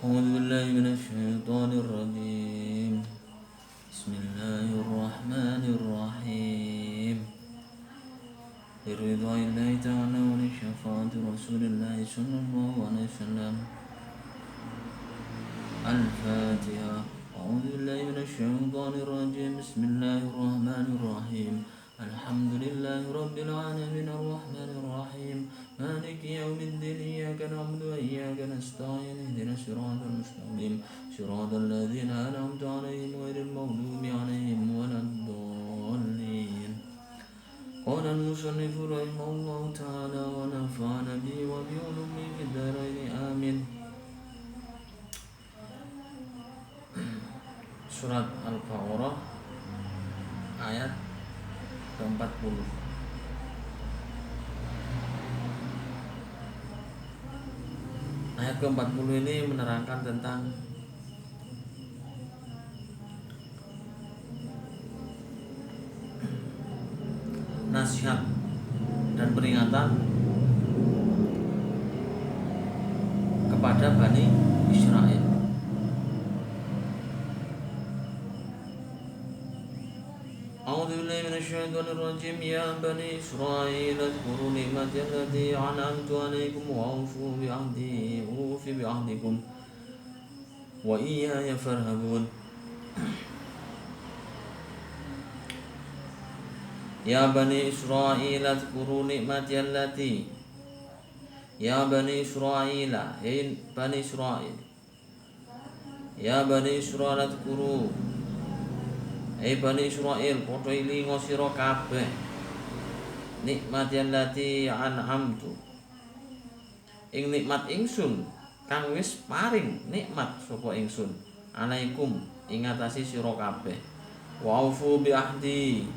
أعوذ بالله من الشيطان الرجيم. بسم الله الرحمن الرحيم. برضا الله تعالى ولشفاعة رسول الله صلى الله عليه وسلم. الفاتحة. أعوذ بالله من الشيطان الرجيم. بسم الله الرحمن الرحيم. الحمد لله رب العالمين الرحمن الرحيم مالك يوم الدين إياك نعبد وإياك نستعين اهدنا الصراط المستقيم صراط الذين أنعمت عليهم غير المغضوب عليهم ولا الضالين. قال المصنف رحمه الله تعالى ونفعنا به وبعلومه في الدارين آمين. Surat Al-Baqarah ayat ke-40. Ayat ke-40 ini menerangkan tentang nasihat dan peringatan kepada Bani Israel. أعوذ بالله من الشيطان الرجيم. يا بني إسرائيل اذكروا نعمتي التي أنعمت عليكم وأوفوا بعهدي أوف بعهدكم وإياي فارهبون. يا بني إسرائيل اذكروا نعمتي التي يا بني إسرائيل هي بني إسرائيل يا بني إسرائيل اذكروا Bani Israil padha ilinga sira kabeh nikmati allati an'amtu ing nikmat ingsun kang wis paring nikmat sapa ingsun alaikum ing atase sira kabeh wa aufu bi ahdi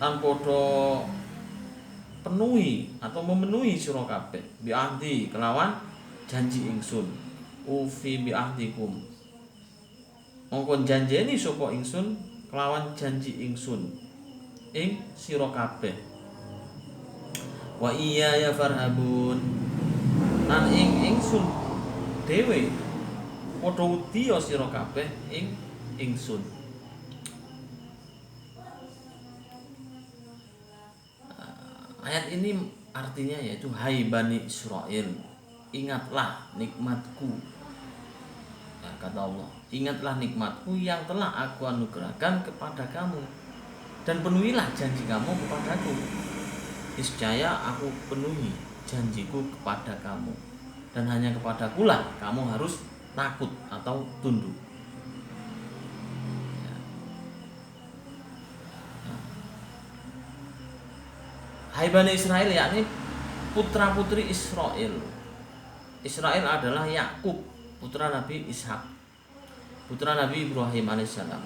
lan padha penuhi atau memenuhi sira kabeh bi ahdi kelawan janji ingsun ufi bi ahdikum mongko janjeni sapa ingsun kelawan janji ingsun ing sira kabeh wa iya ya farhabun lan ing ingsun dhewe padha wedi sira kabeh ing ingsun. Ayat ini artinya yaitu hai Bani Israel, ingatlah nikmatku. Kata Allah, ingatlah nikmatku yang telah aku anugerahkan kepada kamu dan penuhilah janji kamu kepadaku. Niscaya aku penuhi janjiku kepada kamu dan hanya kepadakulah kamu harus takut atau tunduk. Hai Bani Israel, yakni putra putri Israel. Israel adalah Yakub, putra Nabi Ishak, putra Nabi Ibrahim alaihissalam.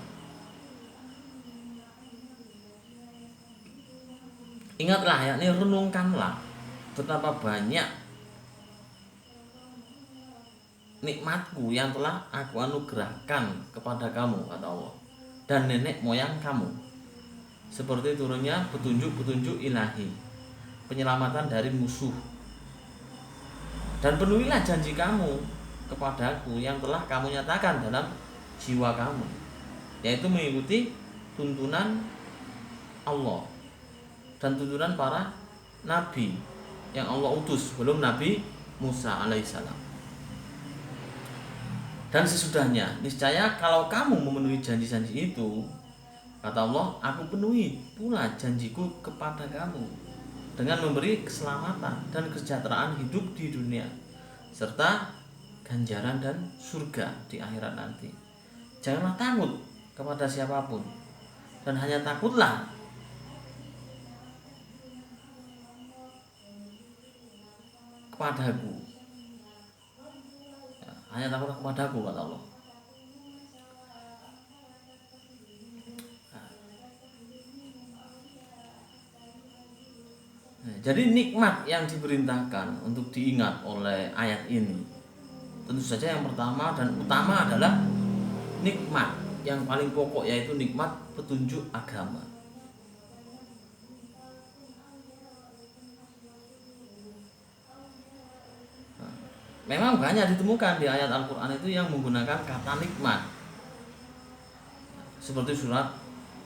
Ingatlah, yakni renungkanlah betapa banyak nikmatku yang telah aku anugerahkan kepada kamu, kata Allah, dan nenek moyang kamu, seperti turunnya petunjuk-petunjuk ilahi, penyelamatan dari musuh, dan penuhilah janji kamu kepadaku yang telah kamu nyatakan dalam jiwa kamu, yaitu mengikuti tuntunan Allah dan tuntunan para nabi yang Allah utus sebelum Nabi Musa alaihissalam. Dan sesudahnya, niscaya kalau kamu memenuhi janji-janji itu, kata Allah, aku penuhi pula janjiku kepada kamu dengan memberi keselamatan dan kesejahteraan hidup di dunia serta ganjaran dan surga di akhirat nanti. Janganlah takut kepada siapapun dan hanya takutlah kepadaku. Hanya takutlah kepadaku, kata Allah. Jadi nikmat yang diperintahkan untuk diingat oleh ayat ini, tentu saja yang pertama dan utama adalah nikmat yang paling pokok, yaitu nikmat petunjuk agama. Memang banyak ditemukan di ayat Al-Quran itu yang menggunakan kata nikmat, seperti surat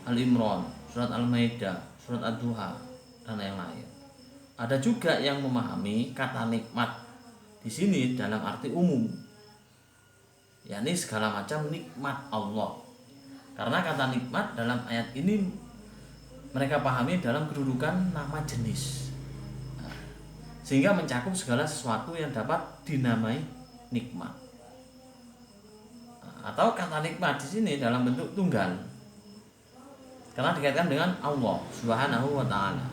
Al-Imran, surat Al-Maidah, surat Ad-Duha, dan yang lain. Ada juga yang memahami kata nikmat di sini dalam arti umum, yakni segala macam nikmat Allah. Karena kata nikmat dalam ayat ini mereka pahami dalam kedudukan nama jenis, sehingga mencakup segala sesuatu yang dapat dinamai nikmat. Atau kata nikmat di sini dalam bentuk tunggal, karena dikaitkan dengan Allah Subhanahu wa taala.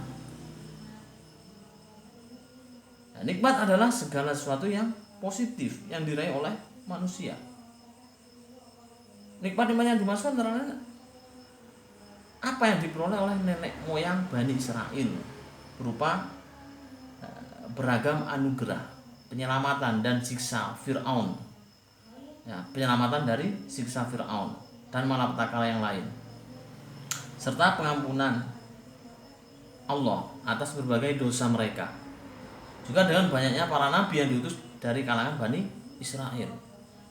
Nah, nikmat adalah segala sesuatu yang positif yang diraih oleh manusia. Nikmat yang dimaksud antara lain apa yang diperoleh oleh nenek moyang Bani Israel berupa beragam anugerah, penyelamatan dan siksa Fir'aun, ya, penyelamatan dari siksa Fir'aun dan malapetaka yang lain, serta pengampunan Allah atas berbagai dosa mereka. Juga dengan banyaknya para nabi yang diutus dari kalangan Bani Israel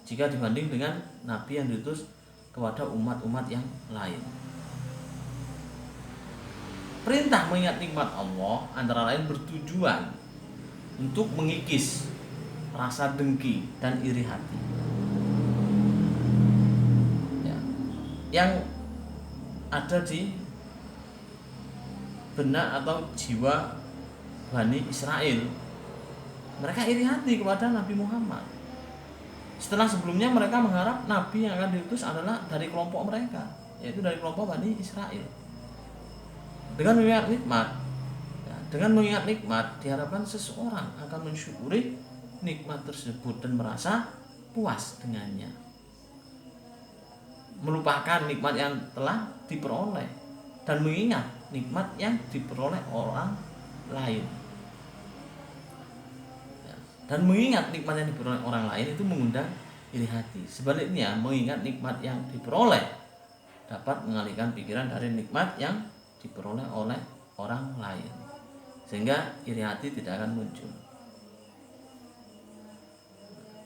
jika dibanding dengan nabi yang diutus kepada umat-umat yang lain. Perintah mengingat nikmat Allah antara lain bertujuan untuk mengikis rasa dengki dan iri hati, ya, yang ada di benak atau jiwa Bani Israel. Mereka iri hati kepada Nabi Muhammad. Setelah sebelumnya mereka mengharap Nabi yang akan diutus adalah dari kelompok mereka, yaitu dari kelompok Bani Israel. Dengan mengingat nikmat, ya, dengan mengingat nikmat diharapkan seseorang akan mensyukuri nikmat tersebut dan merasa puas dengannya, melupakan nikmat yang telah diperoleh dan mengingat nikmat yang diperoleh orang lain. Dan mengingat nikmat yang diperoleh orang lain itu mengundang iri hati. Sebaliknya, mengingat nikmat yang diperoleh dapat mengalihkan pikiran dari nikmat yang diperoleh oleh orang lain, sehingga iri hati tidak akan muncul.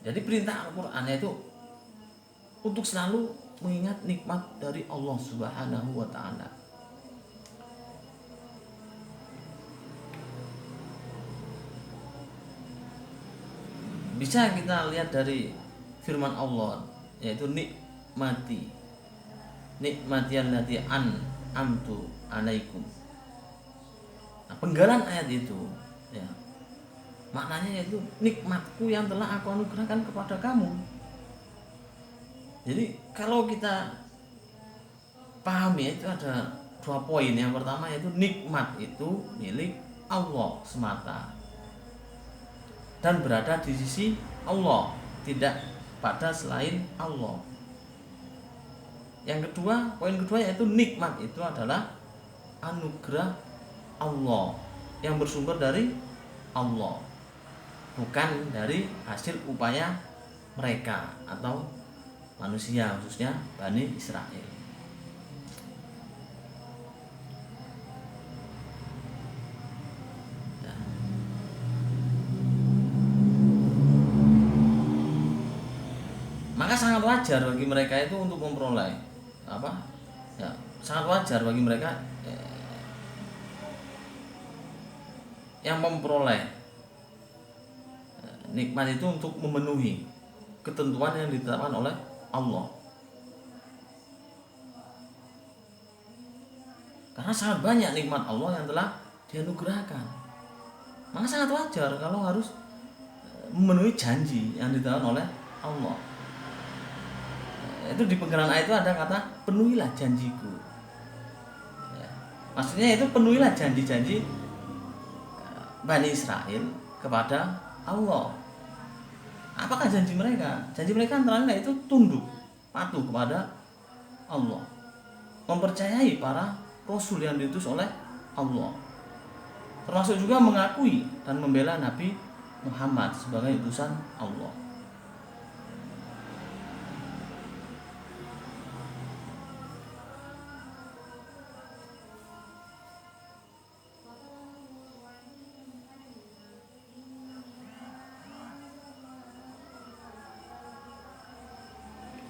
Jadi perintah Al-Quran itu untuk selalu mengingat nikmat dari Allah Subhanahu wa ta'ala. Bisa kita lihat dari firman Allah, yaitu nikmati allati an'amtu alaikum. Nah, penggalan ayat itu, ya, maknanya yaitu nikmatku yang telah aku anugerahkan kepada kamu. Jadi kalau kita pahami itu ada dua poin. Yang pertama yaitu nikmat itu milik Allah semata dan berada di sisi Allah, tidak pada selain Allah. Yang kedua, poin kedua yaitu nikmat itu adalah anugerah Allah yang bersumber dari Allah, bukan dari hasil upaya mereka atau manusia, khususnya Bani Israel. Maka sangat wajar bagi mereka itu untuk memperoleh apa? Ya, sangat wajar bagi mereka yang memperoleh nikmat itu untuk memenuhi ketentuan yang ditetapkan oleh Allah. Karena sangat banyak nikmat Allah yang telah dianugerahkan. Maka sangat wajar kalau harus memenuhi janji yang ditetapkan oleh Allah. Itu di penggalan ayat itu ada kata penuhilah janjiku, ya, maksudnya itu penuhilah janji-janji Bani Israel kepada Allah. Apakah janji mereka? Janji mereka antara lain itu tunduk, patuh kepada Allah, mempercayai para rasul yang diutus oleh Allah, termasuk juga mengakui dan membela Nabi Muhammad sebagai utusan Allah.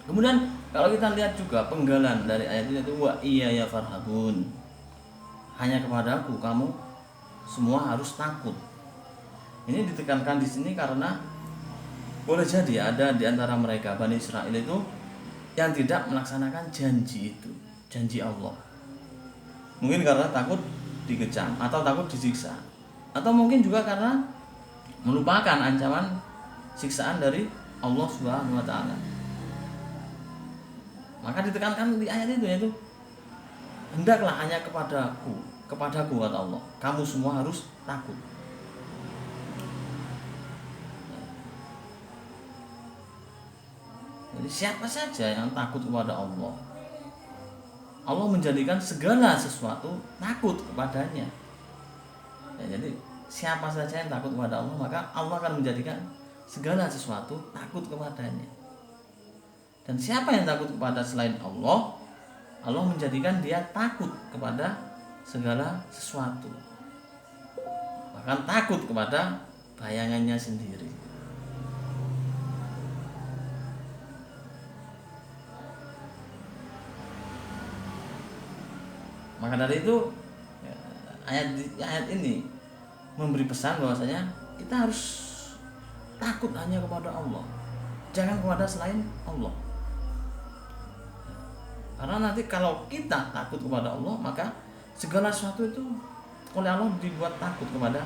Kemudian kalau kita lihat juga penggalan dari ayat ini itu wa iya ya farhabun. Hanya kepadaku kamu semua harus takut. Ini ditekankan di sini karena boleh jadi ada di antara mereka Bani Israel itu yang tidak melaksanakan janji itu, janji Allah. Mungkin karena takut dikecam atau takut disiksa, atau mungkin juga karena melupakan ancaman siksaan dari Allah Subhanahu wa taala. Maka ditekankan di ayat itu yaitu hendaklah hanya kepadaku kata Allah, kamu semua harus takut. Jadi siapa saja yang takut kepada Allah, Allah menjadikan segala sesuatu takut kepadanya. Ya, jadi siapa saja yang takut kepada Allah, maka Allah akan menjadikan segala sesuatu takut kepadanya. Dan siapa yang takut kepada selain Allah, Allah menjadikan dia takut kepada segala sesuatu. Bahkan takut kepada bayangannya sendiri. Maka dari itu ayat ini memberi pesan bahwasanya kita harus takut hanya kepada Allah, jangan kepada selain Allah. Karena nanti kalau kita takut kepada Allah, maka segala sesuatu itu oleh Allah dibuat takut kepada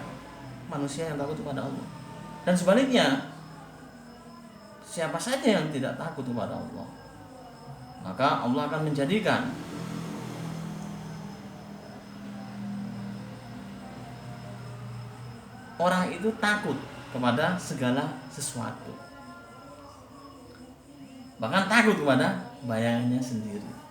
manusia yang takut kepada Allah. Dan sebaliknya, siapa saja yang tidak takut kepada Allah, maka Allah akan menjadikan orang itu takut kepada segala sesuatu, bahkan takut kepada bayangannya sendiri.